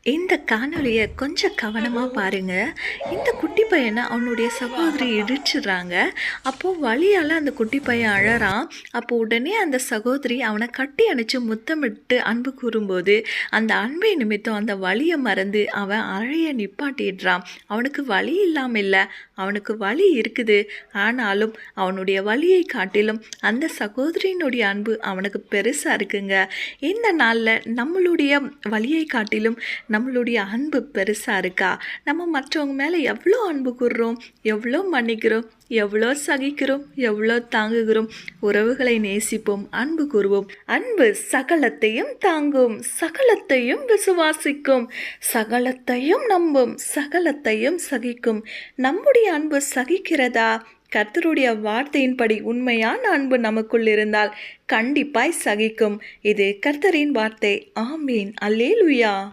இந்த காணொளிய கொஞ்சம் கவனமா பாருங்க. இந்த குட்டி பையன அவனுடைய சகோதரி இடிச்சுடுறாங்க. அப்போ வலியால அந்த குட்டி பையன் அழறான். அப்போ உடனே அந்த சகோதரி அவன கட்டி அணைச்சு முத்தமிட்டு அன்பு கூறும்போது, அந்த அன்பை நிமித்தம் அந்த வலிய மறந்து அவன் அழைய நிப்பாட்டிடுறான். அவனுக்கு வலி இல்லாம இல்ல, அவனுக்கு வலி இருக்குது. ஆனாலும் அவனுடைய வலியை காட்டிலும் அந்த சகோதரியினுடைய அன்பு அவனுக்கு பெருசா இருக்குங்க. இந்த நாள்ல நம்மளுடைய வலியை காட்டிலும் நம்மளுடைய அன்பு பெருசாக இருக்கா? நம்ம மற்றவங்க மேலே எவ்வளோ அன்பு கூறுறோம், எவ்வளோ மன்னிக்கிறோம், எவ்வளோ சகிக்கிறோம், எவ்வளோ தாங்குகிறோம். உறவுகளை நேசிப்போம், அன்பு கூறுவோம். அன்பு சகலத்தையும் தாங்கும், சகலத்தையும் விசுவாசிக்கும், சகலத்தையும் நம்பும், சகலத்தையும் சகிக்கும். நம்முடைய அன்பு சகிக்கிறதா? கர்த்தருடைய வார்த்தையின்படி உண்மையான அன்பு நமக்குள் இருந்தால் கண்டிப்பாய் சகிக்கும். இது கர்த்தரின் வார்த்தை. ஆமீன். அல்லேலூயா.